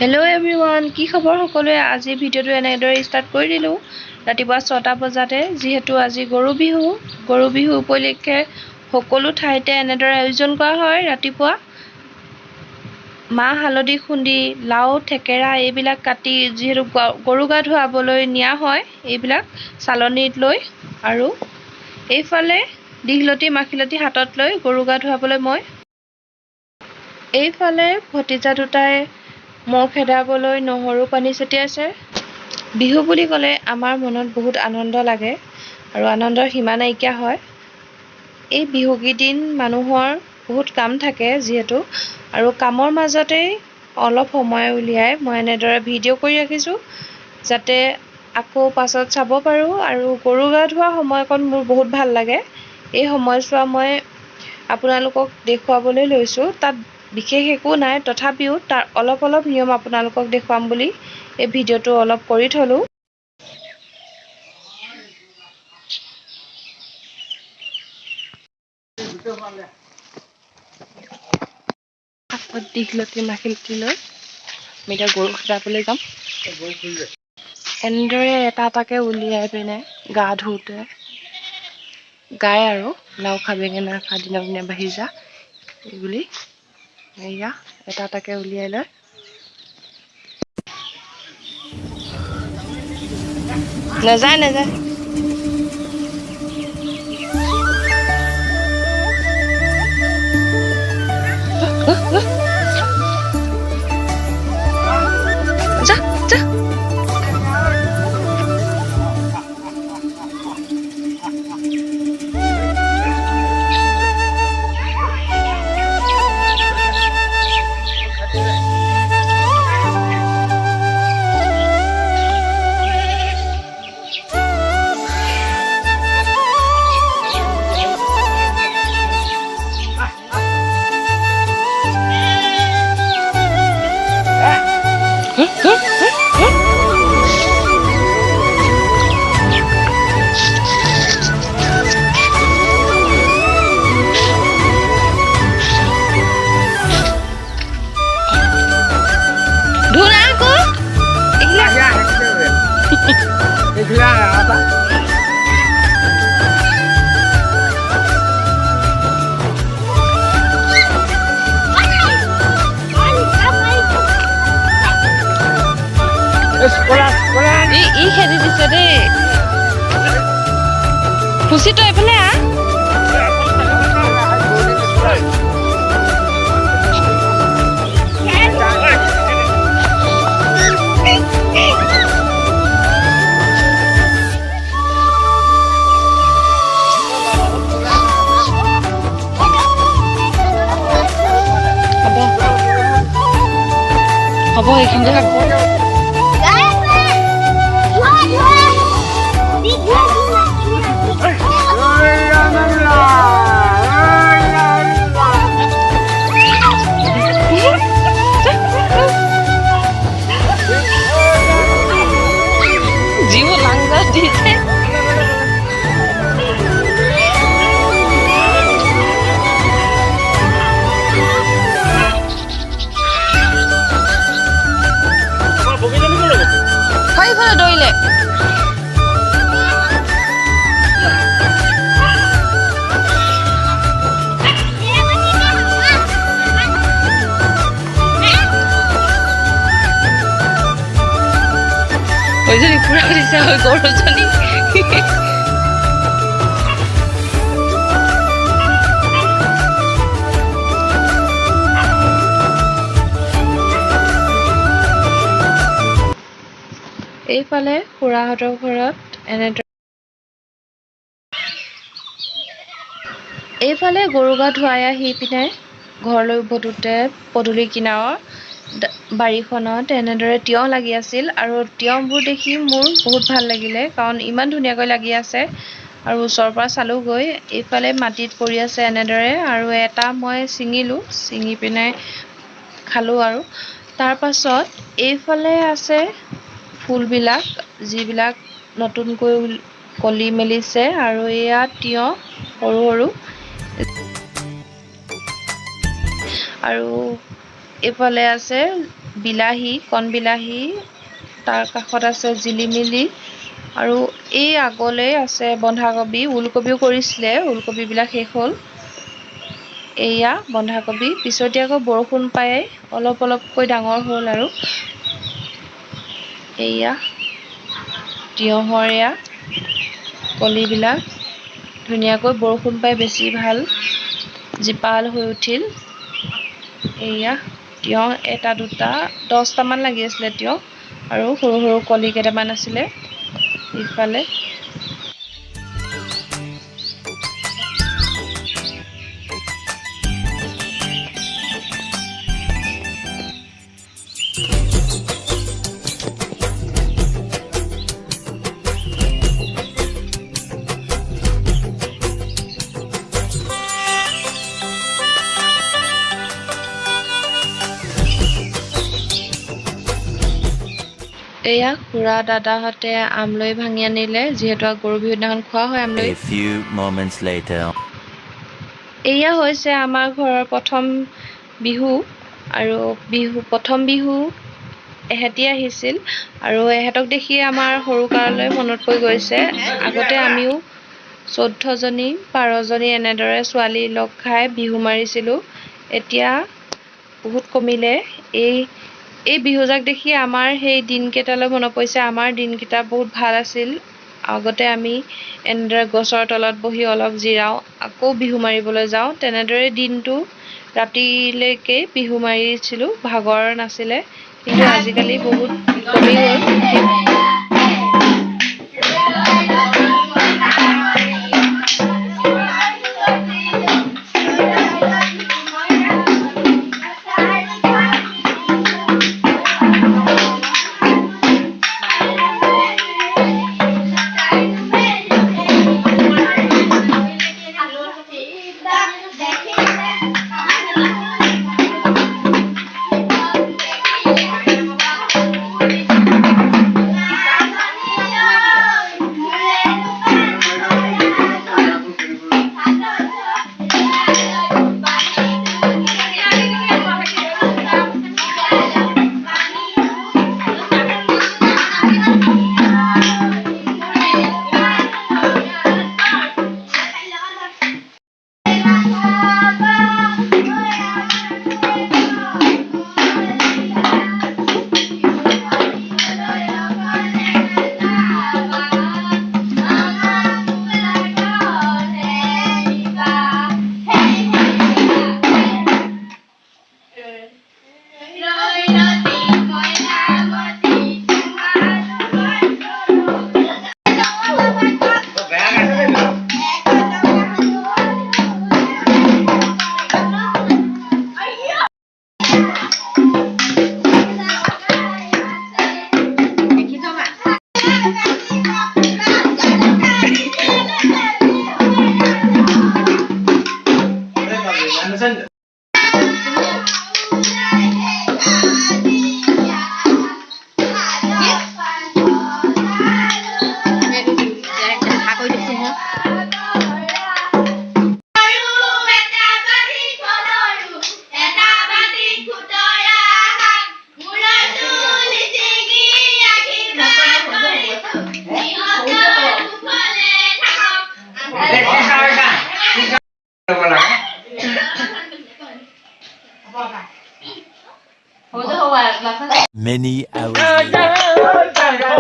Hello everyone কি খবৰ সকলোৱে আজি ভিডিওটো এনেদৰে ষ্টাৰ্ট কৰি দিলো ৰাতিপুৱা 6টা বজাতে যেহেতু আজি গৰু বিহু উপলক্ষে সকলো ঠাইতে এনেদৰে আয়োজন কৰা হয় ৰাতিপুৱা মাহ হালধি খুন্দি লাও থেকেৰা এইবিলাক কাটি যেহেতু গৰু গা ধুৱাবলৈ নিয়া হয় এইবিলাক চালনীত লৈ আৰু এইফালে দিঘলতি মাখিলতি হাতত লৈ গৰু গা ধুৱাবলৈ মই এইফালে ভতিজা দুটাই মোৰ খেদাবলৈ নহৰু পানী ছটিয়াইছে বিহু বুলি ক'লে আমাৰ মনত বহুত আনন্দ লাগে আৰু আনন্দৰ সীমা নাইকিয়া হয় এই বিহু কেইদিন মানুহৰ বহুত কাম থাকে যেহেতু আৰু কামৰ মাজতে অলপ সময় উলিয়াই মই এনেদৰে ভিডিঅ' কৰি ৰাখিছোঁ যাতে আকৌ পাছত চাব পাৰো আৰু গৰু গা ধোৱা সময়কণ মোৰ বহুত ভাল লাগে এই সময়ছোৱা মই আপোনালোকক দেখুৱাবলৈ লৈছোঁ তাত বিশেষ একো নাই তথাপিও তাৰ অলপ নিয়ম আপোনালোকক দেখুৱাম বুলি এই ভিডিঅ'টো অলপ কৰি থলো দিঘলতি মাখিলতি লৈ আমি এতিয়া গৰু খেদাবলৈ যাম এনেদৰে এটা এটাকে উলিয়াই পিনে গা ধুওঁতে গায় আৰু লাও খা বেঙেনা খা দিনে দিনে বাঢ়ি যা এইবুলি এয়া এটা এটাকে উলিয়াই লয় নাযায় ই খেদি দিছে দেই খুচি তই এইফালে হ'ব এইখিনিতে থাকব জীৱ লাংগা দিছে সেইফালে দৌৰিলে ওইজনী পুৰা দিছে হয় গৰুজনী এইফালে খুৰাহঁতৰ ঘৰত এনেদৰে এইফালে গৰু গা ধুৱাই আহি পিনে ঘৰলৈ উভতোতে পদূলি কিনাৰৰ বাৰীখনত এনেদৰে তিয়ঁহ লাগি আছিল আৰু তিয়ঁহবোৰ দেখি মোৰ বহুত ভাল লাগিলে কাৰণ ইমান ধুনীয়াকৈ লাগি আছে আৰু ওচৰৰ পৰা চালোগৈ এইফালে মাটিত পৰি আছে এনেদৰে আৰু এটা মই ছিঙি পিনে খালোঁ আৰু তাৰ পাছত এইফালে আছে ফুলবিলাক যিবিলাক নতুনকৈ কলি মেলিছে আৰু এয়া তিয়ঁহ সৰু আৰু এইফালে আছে বিলাহী, কণ বিলাহী, তাৰ কাষত আছে জিলিমিলি, আৰু এই আগলে আছে বন্ধাকবি, ওলকবিও কৰিছিলে, ওলকবিবিলাক শেষ হ'ল। এয়া বন্ধাকবি, পিছতীয়াকৈ বৰষুণ পাই অলপ অলপকৈ ডাঙৰ হ'ল। আৰু এয়া তিয়ঁহৰ এয়া কলিবিলাক ধুনীয়াকৈ বৰষুণ পাই বেছি ভাল জীপাল হৈ উঠিল। এয়া তিয়ঁহ এটা দুটা 10টামান লাগি আছিলে তিয়ঁহ, আৰু সৰু সৰু কলি কেইটামান আছিলে ইফালে। এয়া খুৰা দাদাহঁতে আমলৈ ভাঙি আনিলে, যিহেতু গৰু বিহুৰ দিনাখন খোৱা হয় আমলৈ। A few moments later. এয়া হৈছে আমাৰ ঘৰৰ প্ৰথম বিহু, আৰু প্ৰথম বিহু এহেঁতি আহিছিল, আৰু এহেঁতক দেখি আমাৰ সৰুকাললৈ মনত পৰি গৈছে। আগতে আমিও 14জনী 15জনী এনেদৰে ছোৱালী লগ খাই বিহু মাৰিছিলোঁ। এতিয়া বহুত কমিলে। এই বিহুজাক দেখি আমাৰ সেই দিনকেইটালৈ মনত পৰিছে। আমাৰ দিনকেইটা বহুত ভাল আছিল। আগতে আমি এনেদৰে গছৰ তলত বহি অলপ জিৰাওঁ, আকৌ বিহু মাৰিবলৈ যাওঁ। তেনেদৰে দিনটো ৰাতিলৈকে বিহু মাৰিছিলোঁ, ভাগৰ নাছিলে। কিন্তু আজিকালি বহুত কমি গ'ল। Many hours later.